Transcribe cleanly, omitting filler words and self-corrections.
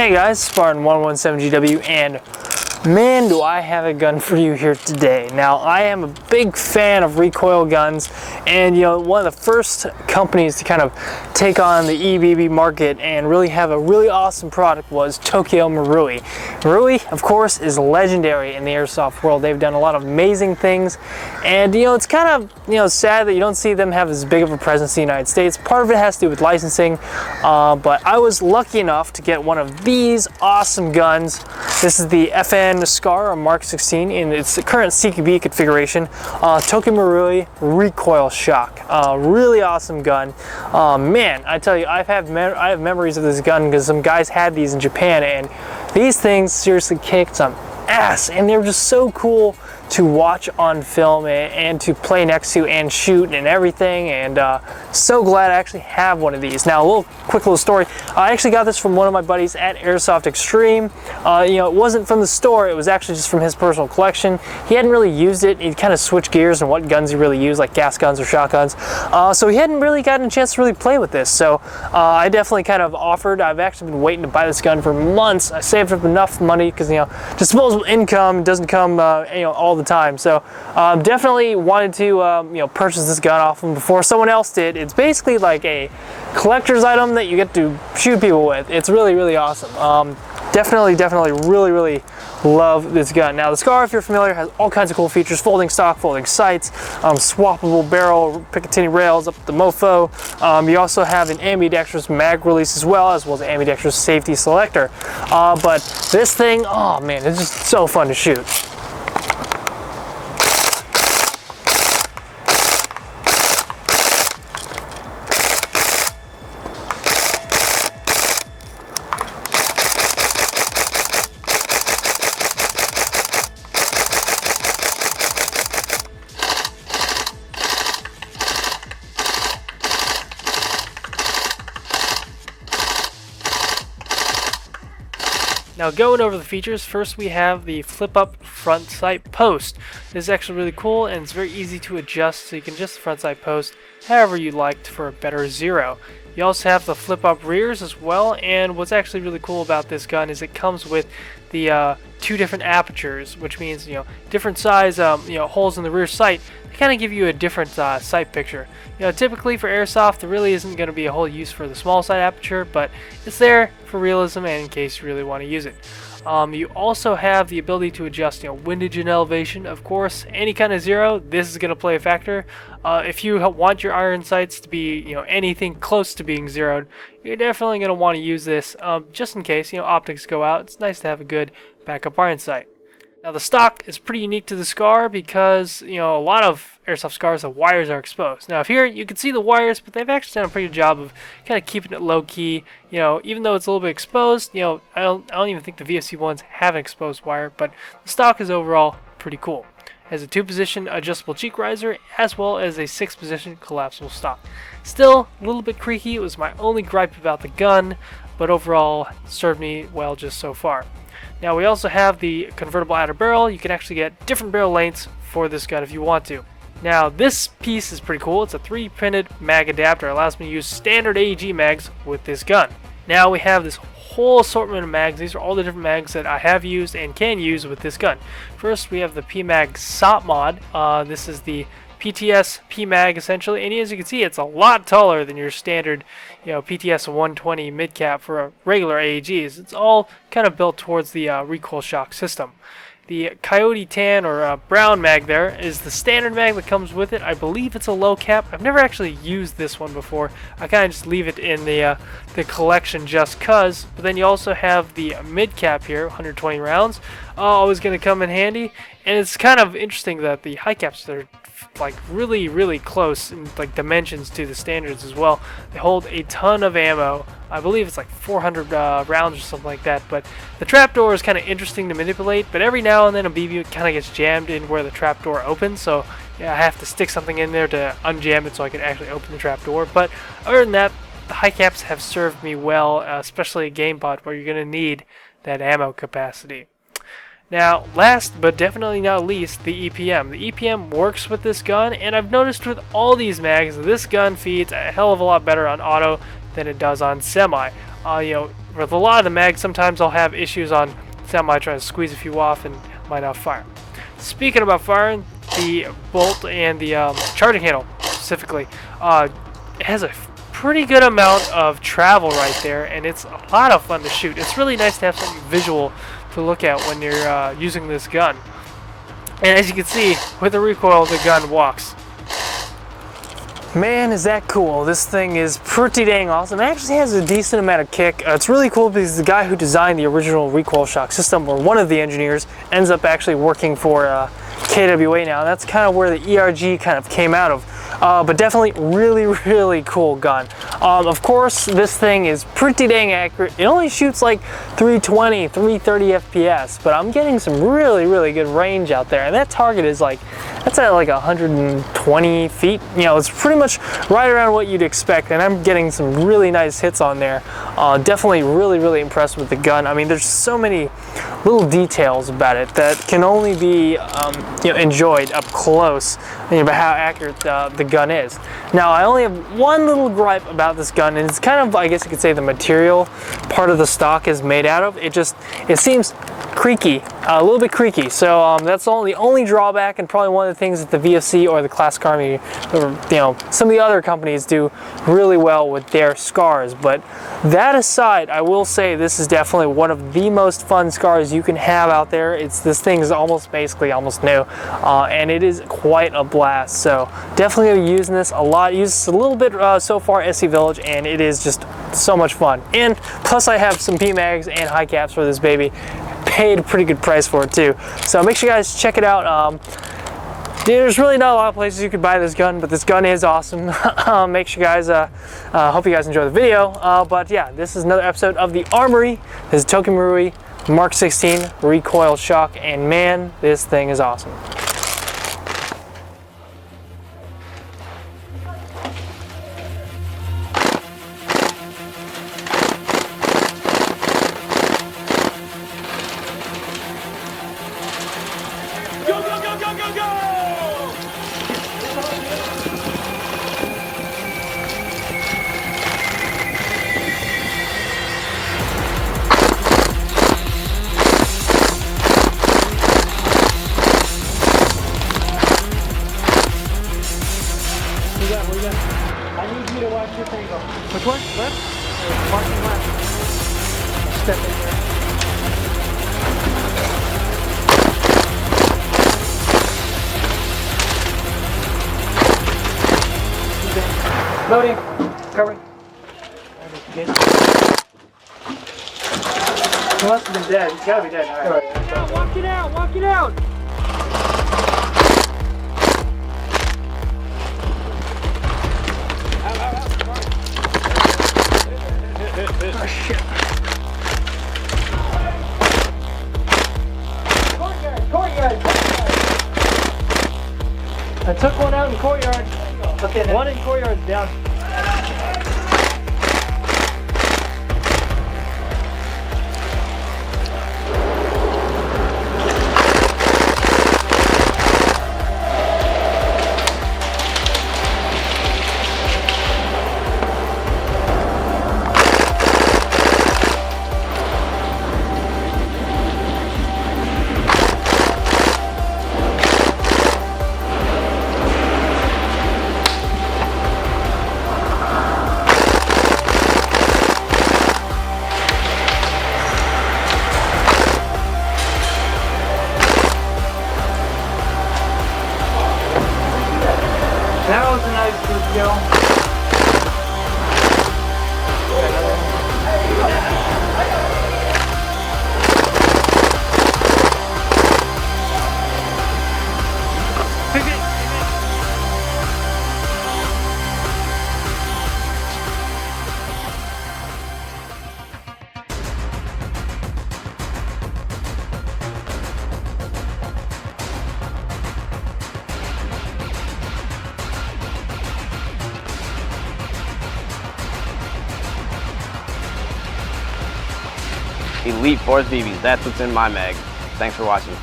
Hey guys, SPARTAN117GW, and man, do I have a gun for you here today. Now, I am a big fan of recoil guns, and one of the first companies to kind of take on the EBB market and really have a really awesome product was Tokyo Marui. Marui, of course, is legendary in the airsoft world. They've done a lot of amazing things, and it's kind of sad that you don't see them have as big of a presence in the United States. Part of it has to do with licensing, but I was lucky enough to get one of these awesome guns. This is the FN Scar, a Mark 16 in its current CQB configuration. Tokyo Marui Recoil Shock. Really awesome gun. Man, I tell you, I have memories of this gun because some guys had these in Japan, and these things seriously kicked some ass, and they're just so cool to watch on film and to play next to and shoot and everything, and so glad I actually have one of these. Now, a quick little story. I actually got this from one of my buddies at Airsoft Extreme. It wasn't from the store, it was actually just from his personal collection. He hadn't really used it. He kind of switched gears on what guns he really used, like gas guns or shotguns. So he hadn't really gotten a chance to really play with this. So I definitely kind of offered. I've actually been waiting to buy this gun for months. I saved up enough money because disposable income doesn't come all the time. So definitely wanted to purchase this gun off him before someone else did. It's basically like a collector's item that you get to shoot people with. It's really, really awesome. Definitely really love this gun. Now, the Scar, if you're familiar, has all kinds of cool features: folding stock, folding sights, swappable barrel, Picatinny rails up the mofo. You also have an ambidextrous mag release as well as an ambidextrous safety selector. But this thing, oh man, it's just so fun to shoot. Now, going over the features, first we have the flip-up front sight post. This is actually really cool, and it's very easy to adjust, so you can adjust the front sight post however you like for a better zero. You also have the flip-up rears as well, and what's actually really cool about this gun is it comes with the two different apertures, which means different size holes in the rear sight to kind of give you a different sight picture. Typically for airsoft, there really isn't going to be a whole use for the small sight aperture, but it's there for realism and in case you really want to use it. You also have the ability to adjust windage and elevation. Of course, any kind of zero, this is going to play a factor. If you want your iron sights to be anything close to being zeroed, you're definitely going to want to use this just in case optics go out. It's nice to have a good backup iron sight. Now, the stock is pretty unique to the Scar because a lot of airsoft Scars, the wires are exposed. Now, here you can see the wires, but they've actually done a pretty good job of kind of keeping it low key. Even though it's a little bit exposed, I don't even think the VFC ones have an exposed wire, but the stock is overall pretty cool. It has a 2-position adjustable cheek riser as well as a 6-position collapsible stock. Still a little bit creaky. It was my only gripe about the gun, but overall served me well just so far. Now, we also have the convertible outer barrel. You can actually get different barrel lengths for this gun if you want to. Now, this piece is pretty cool. It's a 3-printed mag adapter. It allows me to use standard AEG mags with this gun. Now, we have this whole assortment of mags. These are all the different mags that I have used and can use with this gun. First, we have the PMag SOP mod. This is the PTS PMag essentially, and as you can see, it's a lot taller than your standard PTS 120 mid cap for regular AEGs. It's all kind of built towards the recoil shock system. The Coyote Tan or brown mag there is the standard mag that comes with it. I believe it's a low cap. I've never actually used this one before. I kind of just leave it in the collection just cuz. But then you also have the mid cap here, 120 rounds. Always going to come in handy. And it's kind of interesting that the high caps are like really close in like dimensions to the standards as well. They hold a ton of ammo. I believe it's like 400 rounds or something like that. But the trapdoor is kind of interesting to manipulate, but every now and then a BB kind of gets jammed in where the trapdoor opens, so I have to stick something in there to unjam it so I can actually open the trapdoor. But other than that, the high caps have served me well, especially a game pod where you're going to need that ammo capacity. Now, last but definitely not least, the EPM. The EPM works with this gun, and I've noticed with all these mags, this gun feeds a hell of a lot better on auto than it does on semi. with a lot of the mags, sometimes I'll have issues on semi trying to squeeze a few off and might not fire. Speaking about firing, the bolt and the charging handle specifically, it has a pretty good amount of travel right there, and it's a lot of fun to shoot. It's really nice to have something visual to look at when you're using this gun. And as you can see, with the recoil, the gun walks. Man, is that cool. This thing is pretty dang awesome. It actually has a decent amount of kick. It's really cool because the guy who designed the original recoil shock system, or one of the engineers, ends up actually working for KWA now. That's kind of where the ERG kind of came out of. But definitely really cool gun. Of course, this thing is pretty dang accurate. It only shoots like 320, 330 FPS, but I'm getting some really good range out there. And that target is like, that's at like 120 feet. You know, it's pretty much right around what you'd expect. And I'm getting some really nice hits on there. Definitely really impressed with the gun. I mean, there's so many little details about it that can only be you know, enjoyed up close, you know, about how accurate the gun is. Now, I only have one little gripe about this gun, and it's kind of, I guess you could say, the material part of the stock is made out of. It seems creaky, a little bit creaky. So that's the only drawback, and probably one of the things that the VFC or the Classic Army, or you know, some of the other companies do really well with their scars. But that aside, I will say this is definitely one of the most fun scars you can have out there. This thing is basically almost new, and it is quite a blast. So definitely gonna be using this a lot. Used this a little bit so far at SC Village, and it is just so much fun. And plus, I have some PMags and high caps for this baby. Paid a pretty good price for it too. So make sure you guys check it out. There's really not a lot of places you could buy this gun, but this gun is awesome. Make sure you guys, hope you guys enjoy the video. But yeah, this is another episode of the Armory. This is Toki Marui, Mark 16 recoil shock, and man, this thing is awesome. I need you to watch your thing go. Which one? Left? Marking left. Step in there. Loading. Covering. He must have been dead. He's gotta be dead. All right. Walk it out! Walk it out! Oh shit. Courtyard. I took one out in courtyard. Okay, one in courtyard's down. That was a nice video. Elite Force BBs, that's what's in my mag. Thanks for watching.